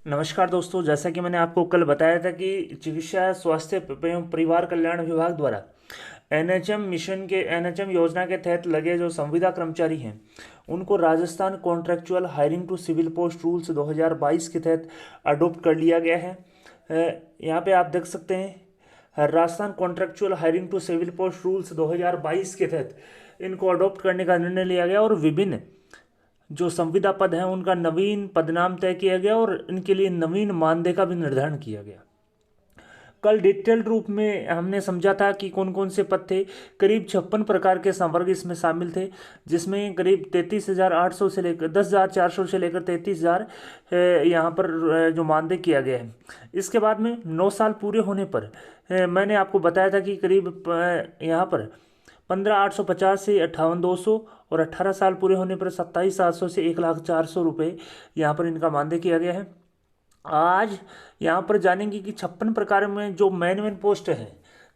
नमस्कार दोस्तों, जैसा कि मैंने आपको कल बताया था कि चिकित्सा स्वास्थ्य एवं परिवार कल्याण विभाग द्वारा एनएचएम योजना के तहत लगे जो संविदा कर्मचारी हैं उनको Rajasthan contractual hiring to civil post rules 2022 के तहत अडोप्ट कर लिया गया है। यहाँ पे आप देख सकते हैं, Rajasthan contractual hiring to civil post rules 2022 के तहत इनको अडोप्ट करने का निर्णय लिया गया और विभिन्न जो संविदा पद हैं उनका नवीन पदनाम तय किया गया और इनके लिए नवीन मानदेय का भी निर्धारण किया गया। कल डिटेल्ड रूप में हमने समझा था कि कौन कौन से पद थे। करीब 56 प्रकार के संवर्ग इसमें शामिल थे, जिसमें करीब 33,800 से लेकर 10,400 से लेकर 33,000 यहाँ पर जो मानदेय किया गया है। इसके बाद में 9 साल पूरे होने पर मैंने आपको बताया था कि करीब यहाँ पर 15,850 से 58,200 और 18 साल पूरे होने पर 27,700 से 1,04,000 रुपये यहाँ पर इनका मानदेय किया गया है। आज यहाँ पर जानेंगे कि 56 प्रकार में जो मेन पोस्ट हैं,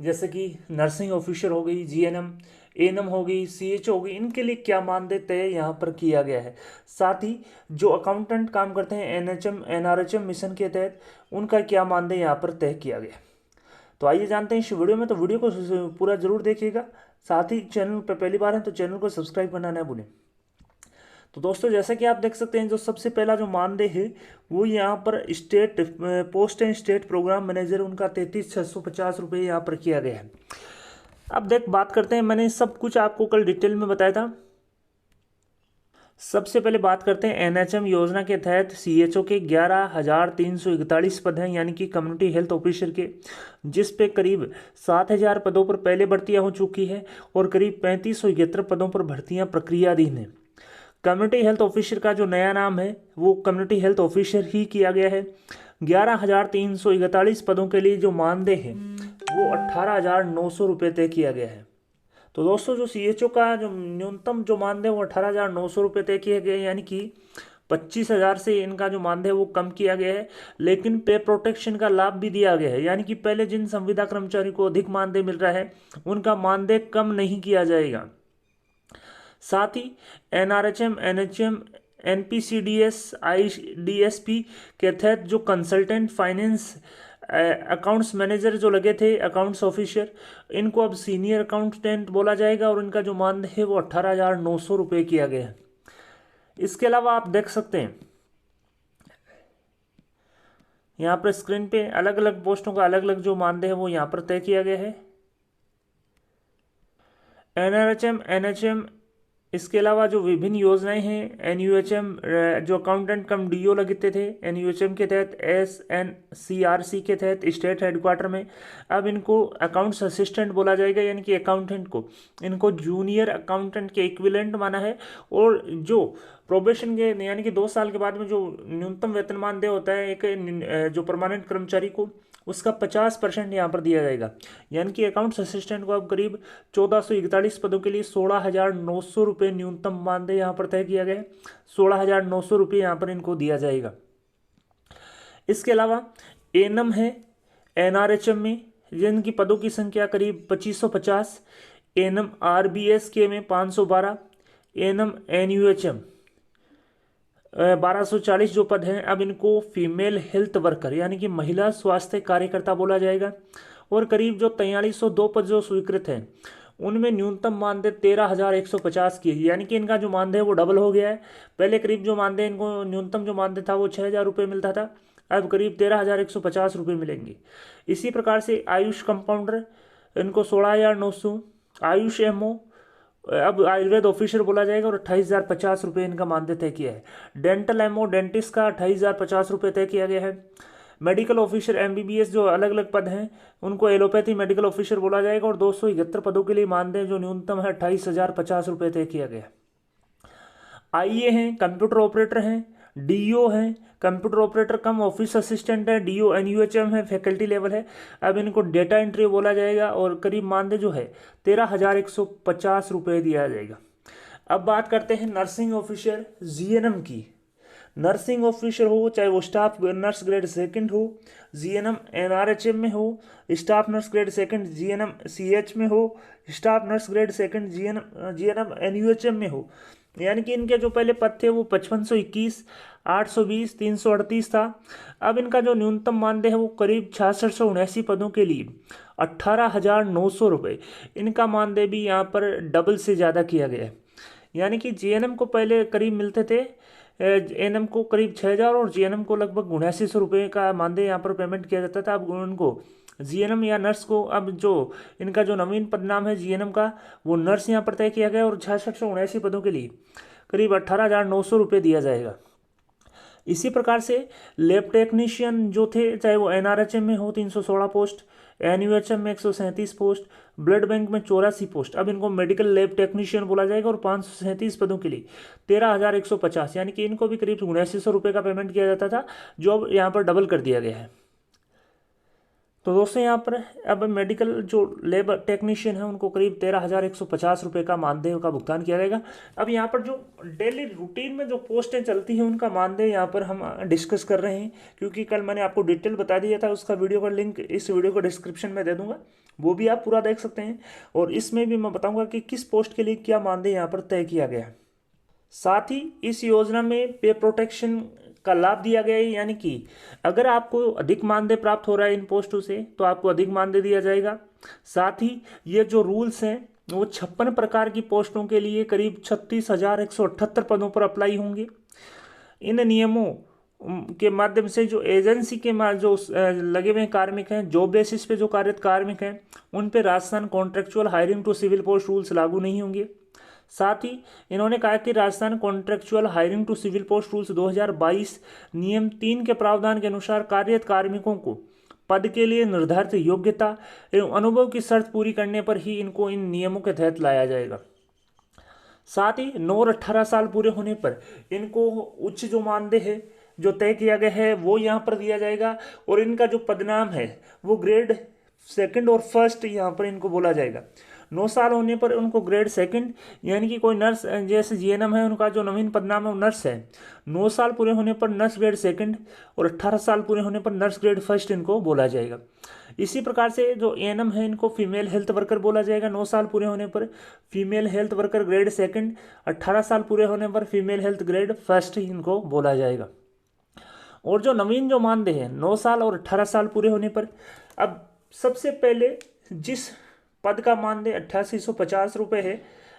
जैसे कि नर्सिंग ऑफिसर हो गई, जीएनएम, एएनएम हो गई, सीएचओ हो गई, इनके लिए क्या मानदेय तय यहाँ पर किया गया है। साथ ही जो अकाउंटेंट काम करते हैं एनएचएम एनआरएचएम मिशन के तहत, उनका क्या मानदेय यहाँ पर तय किया गया। तो आइए जानते हैं इस वीडियो में। तो वीडियो को पूरा जरूर देखिएगा। साथ ही चैनल पर पहली बार है तो चैनल को सब्सक्राइब करना ना भूलें। तो दोस्तों, जैसा कि आप देख सकते हैं, जो सबसे पहला जो मानदेय है वो यहाँ पर state post and state program manager, उनका 33,650 रुपये यहाँ पर किया गया है। अब बात करते हैं, मैंने सब कुछ आपको कल डिटेल में बताया था। सबसे पहले बात करते हैं एनएचएम योजना के तहत सीएचओ के 11,341 पद हैं, यानी कि कम्युनिटी हेल्थ ऑफिसर के, जिस पे करीब 7,000 पदों पर पहले भर्तियां हो चुकी है और करीब 3,571 पदों पर भर्तियां प्रक्रियाधीन हैं। कम्युनिटी हेल्थ ऑफिसर का जो नया नाम है वो कम्युनिटी हेल्थ ऑफिसर ही किया गया है। 11,341 पदों के लिए जो मानदेय है वो 18,900 रुपये तय किया गया है। तो दोस्तों, जो सीएचओ का जो न्यूनतम जो मानदेय वो 18,900 रुपये तय किए गए, यानी कि 25,000 से इनका जो मानदेय वो कम किया गया है। लेकिन पे प्रोटेक्शन का लाभ भी दिया गया है, यानी कि पहले जिन संविदा कर्मचारी को अधिक मानदेय मिल रहा है उनका मानदेय कम नहीं किया जाएगा। साथ ही एनआरएचएम एनएचएम एनपीसीडीएस आईडीएसपी के तहत जो कंसल्टेंट फाइनेंस अकाउंट्स मैनेजर जो लगे थे, अकाउंट्स ऑफिसर, इनको अब सीनियर अकाउंटेंट बोला जाएगा और इनका जो मानदेय है वो 18,900 रुपये किया गया है। इसके अलावा आप देख सकते हैं यहाँ पर स्क्रीन पे अलग अलग पोस्टों का अलग अलग जो मानदेय है वो यहाँ पर तय किया गया है। एनआरएचएम एनएचएम, इसके अलावा जो विभिन्न योजनाएं हैं, एनयूएचएम जो अकाउंटेंट कम डीओ लगते थे, एनयूएचएम के तहत एसएनसीआरसी के तहत स्टेट हेडक्वार्टर में अब इनको अकाउंट्स असिस्टेंट बोला जाएगा, यानी कि अकाउंटेंट को इनको जूनियर अकाउंटेंट के इक्विवेलेंट माना है। और जो प्रोबेशन के यानी कि 2 साल के बाद में जो न्यूनतम वेतनमान देय होता है एक जो परमानेंट कर्मचारी को, उसका 50% यहाँ पर दिया जाएगा। यानी कि अकाउंट्स असिस्टेंट को अब करीब 1441 पदों के लिए 16,900 रुपये न्यूनतम मानदेय यहाँ पर तय किया गया है। 16,900 रुपये यहाँ पर इनको दिया जाएगा। इसके अलावा एनएम है एनआरएचएम में, जिनकी पदों की संख्या करीब 2550, एनएम आरबीएस के में 512, एनएम एनयूएचएम 1240 जो पद हैं, अब इनको फीमेल हेल्थ वर्कर यानी कि महिला स्वास्थ्य कार्यकर्ता बोला जाएगा। और करीब जो 4302 पद जो स्वीकृत हैं उनमें न्यूनतम मानदेय 13,150 की है, यानी कि इनका जो मानदेय वो डबल हो गया है। पहले करीब जो मानदेय इनको न्यूनतम जो मानदेय था वो 6,000 रुपये मिलता था, अब करीब 13,150 रुपये मिलेंगे। इसी प्रकार से आयुष कंपाउंडर, इनको 16,900, आयुष एमओ अब आयुर्वेद ऑफिसर बोला जाएगा और 28,050 रुपये इनका मानदेय तय किया है। डेंटल एमओ डेंटिस्ट का 28,050 रुपये तय किया गया है। मेडिकल ऑफिसर एमबीबीएस जो अलग अलग पद हैं उनको एलोपैथी मेडिकल ऑफिसर बोला जाएगा और 271 पदों के लिए मानदेय जो न्यूनतम है 28,050 रुपये तय किया गया है। आईए हैं, कंप्यूटर ऑपरेटर हैं, डीओ हैं, कंप्यूटर ऑपरेटर कम ऑफिस असिस्टेंट है, डीओ एनयूएचएम है, फैकल्टी लेवल है, अब इनको डेटा एंट्री बोला जाएगा और करीब मानदेय जो है 13,150 रुपये दिया जाएगा। अब बात करते हैं नर्सिंग ऑफिसर जीएनएम की। नर्सिंग ऑफिसर हो चाहे वो स्टाफ नर्स ग्रेड सेकंड हो, जीएनएम एनआरएचएम में हो, staff nurse grade second GNM CH में हो, staff nurse grade second GNM NUHM में हो, यानी कि इनके जो पहले पद थे वो 5521, 820, 338 था। अब इनका जो न्यूनतम मानदेय है वो करीब 6679 पदों के लिए 18,900 रुपये। इनका मानदेय भी यहाँ पर डबल से ज़्यादा किया गया है। यानी कि जीएनएम को पहले करीब मिलते थे, एएनएम को करीब 6,000 और जीएनएम को लगभग 7900 रुपये का मानदेय यहाँ पर पेमेंट किया जाता था। अब उनको जीएनएम या नर्स को, अब जो इनका जो नवीन पदनाम है जीएनएम का, वो नर्स यहाँ पर तय किया गया और 6679 पदों के लिए करीब 18,900 रुपये दिया जाएगा। इसी प्रकार से लैब टेक्नीशियन जो थे, चाहे वो एनआरएचएम में हो 316 पोस्ट, एनयूएचएम में 137 पोस्ट, ब्लड बैंक में 84 पोस्ट, अब इनको मेडिकल लैब टेक्नीशियन बोला जाएगा और 537 पदों के लिए 13,150, यानी कि इनको भी करीब 7900 रुपये का पेमेंट किया जाता था, जो अब यहाँ पर डबल कर दिया गया है। तो दोस्तों यहाँ पर अब मेडिकल जो लेब टेक्नीशियन है उनको करीब 13,150 रुपये का मानदेय का भुगतान किया जाएगा। अब यहाँ पर जो डेली रूटीन में जो पोस्टें चलती हैं उनका मानदेय यहाँ पर हम डिस्कस कर रहे हैं, क्योंकि कल मैंने आपको डिटेल बता दिया था, उसका वीडियो का लिंक इस वीडियो को डिस्क्रिप्शन में दे दूँगा, वो भी आप पूरा देख सकते हैं। और इसमें भी मैं बताऊँगा कि किस पोस्ट के लिए क्या मानदेय यहाँ पर तय किया गया है। साथ ही इस योजना में पे प्रोटेक्शन का लाभ दिया गया है, यानी कि अगर आपको अधिक मानदेय प्राप्त हो रहा है इन पोस्टों से तो आपको अधिक मानदेय दिया जाएगा। साथ ही ये जो रूल्स हैं वो 56 प्रकार की पोस्टों के लिए करीब 36,178 पदों पर अप्लाई होंगे। इन नियमों के माध्यम से जो एजेंसी के जो लगे हुए कार्मिक हैं, जॉब बेसिस पे जो कार्यरत कार्मिक हैं, उन पे Rajasthan contractual hiring to civil post rules लागू नहीं होंगे। साथ ही इन्होंने कहा कि Rajasthan contractual hiring to civil post rules 2022 नियम 3 के प्रावधान के अनुसार कार्यरत कार्मिकों को पद के लिए निर्धारित योग्यता एवं अनुभव की शर्त पूरी करने पर ही इनको इन नियमों के तहत लाया जाएगा। साथ ही 9 और 18 साल पूरे होने पर इनको उच्च जो मानदेय है जो तय किया गया है वो यहाँ पर दिया जाएगा, और इनका जो पदनाम है वो ग्रेड 2 और 1 यहाँ पर इनको बोला जाएगा। 9 साल होने पर उनको ग्रेड 2, यानी कि कोई नर्स जैसे जीएनएम है उनका जो नवीन पदनाम है वो नर्स है, 9 साल पूरे होने पर नर्स ग्रेड 2 और 18 साल पूरे होने पर नर्स ग्रेड 1 इनको बोला जाएगा। इसी प्रकार से जो एएनएम है इनको फीमेल हेल्थ वर्कर बोला जाएगा, 9 साल पूरे होने पर फीमेल हेल्थ वर्कर ग्रेड 2, 18 साल पूरे होने पर फीमेल हेल्थ ग्रेड 1 इनको बोला जाएगा। और जो नवीन जो मानदेय है 9 साल और 18 साल पूरे होने पर, अब सबसे पहले जिस पद का मानदेय 8850 रुपये है,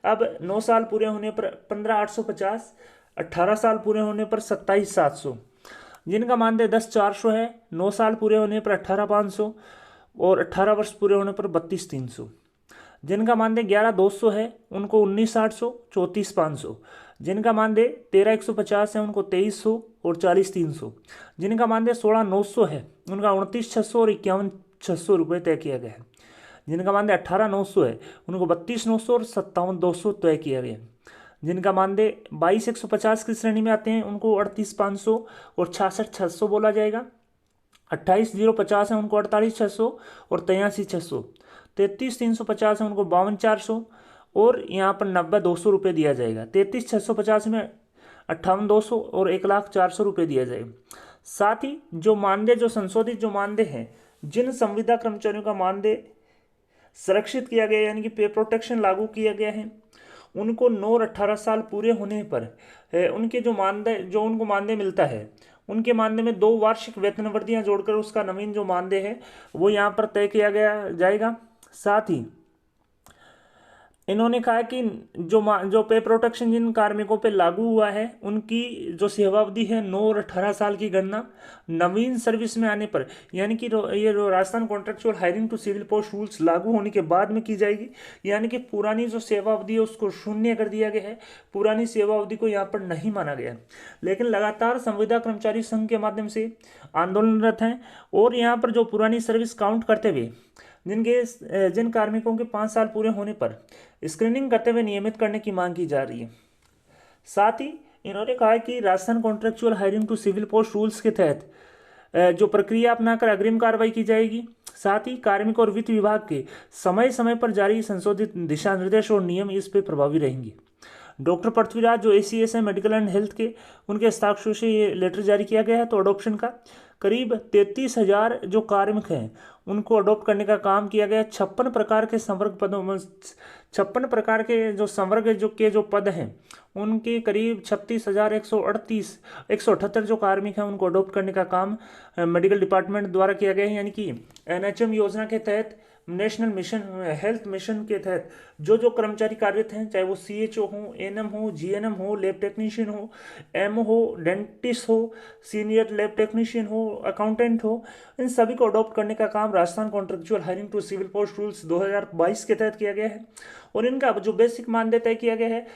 अब 9 साल पूरे होने पर 15,850, 18 साल पूरे होने पर 27,700, जिनका मानदेय 10,400 है, 9 साल पूरे होने पर 18,500 और 18 वर्ष पूरे होने पर 32,300, जिनका मानदेय 11,200 है उनको 19,800, 34,500, जिनका मानदेय 13,150 है उनको 2300 और 40,300, जिनका मानदेय 16,900 है उनका 29,600 और 51,600 रुपये तय किया गया है, जिनका मानदेय 18,900 है उनको 32,900 और 57,200 तय किया गया है, जिनका मानदेय 22,150 की श्रेणी में आते हैं उनको 38,500 और 66,600 बोला जाएगा। 28,050 है उनको 48,600 और 83,600, 33,350 है उनको 52,400 और यहाँ पर 90,200 रुपये दिया जाएगा। 33,650 में 58,200 और 1,04,000 रुपये दिया जाएगा। साथ ही जो मानदेय जो संशोधित जो मानदेय हैं, जिन संविदा कर्मचारियों का मानदेय संरक्षित किया गया यानी कि पे प्रोटेक्शन लागू किया गया है, उनको 9 और 18 साल पूरे होने पर उनके जो मानदेय जो उनको मानदेय मिलता है उनके मानदेय में 2 वार्षिक वेतनवृद्धियां जोड़कर उसका नवीन जो मानदेय है वो यहाँ पर तय किया गया जाएगा। साथ ही इन्होंने कहा कि जो पे प्रोटेक्शन जिन कार्मिकों पे लागू हुआ है उनकी जो सेवावधि है 9 और 18 साल की गणना नवीन सर्विस में आने पर, यानी कि ये जो Rajasthan contractual hiring to civil post rules लागू होने के बाद में की जाएगी। यानी कि पुरानी जो सेवावधि है उसको शून्य कर दिया गया है, पुरानी सेवावधि को यहाँ पर नहीं माना गया। लेकिन लगातार संविदा कर्मचारी संघ के माध्यम से आंदोलनरत हैं और यहाँ पर जो पुरानी सर्विस काउंट करते हुए जिन कार्मिकों के 5 साल पूरे होने पर स्क्रीनिंग करते हुए नियमित करने की मांग की जा रही है। साथ ही इन्होंने कहा कि Rajasthan contractual hiring to civil post rules के तहत जो प्रक्रिया अपनाकर अग्रिम कार्रवाई की जाएगी। साथ ही कार्मिक और वित्त विभाग के समय समय पर जारी संशोधित दिशा निर्देश और नियम इस पर प्रभावी रहेंगे। डॉक्टर पृथ्वीराज जो ACS है मेडिकल एंड हेल्थ के, उनके हस्ताक्षर से ये लेटर जारी किया गया है। तो अडोप्शन का करीब 33,000 जो कार्मिक हैं उनको अडॉप्ट करने का काम किया गया। 56 प्रकार के संवर्ग पदों में 56 प्रकार के जो संवर्ग जो पद हैं उनके करीब 36,138 जो कार्मिक हैं उनको अडॉप्ट करने का काम मेडिकल डिपार्टमेंट द्वारा किया गया है। यानी कि NHM योजना के तहत, नेशनल मिशन हेल्थ मिशन के तहत जो कर्मचारी कार्यरत हैं, चाहे वो CHO हो, NM हो, GNM हो, लैब टेक्नीशियन हो, M हो, डेंटिस्ट हो, सीनियर लैब टेक्नीशियन हो, अकाउंटेंट हो, इन सभी को अडॉप्ट करने का काम Rajasthan contractual hiring to civil post rules 2022 के तहत किया गया है। और इनका जो बेसिक मानदेय तय किया गया है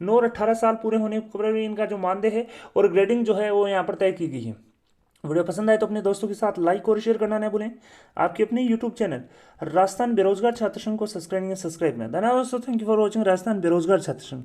9 और 18 साल पूरे होने पर इनका जो मानदेय है और ग्रेडिंग जो है वो यहाँ पर तय की गई है। वीडियो पसंद आए तो अपने दोस्तों के साथ लाइक और शेयर करना न भूलें। आपके अपने यूट्यूब चैनल राजस्थान बेरोजगार छात्र संघ को सब्सक्राइब करें। धन्यवाद दोस्तों, thank you for watching Rajasthan बेरोजगार छात्र संघ।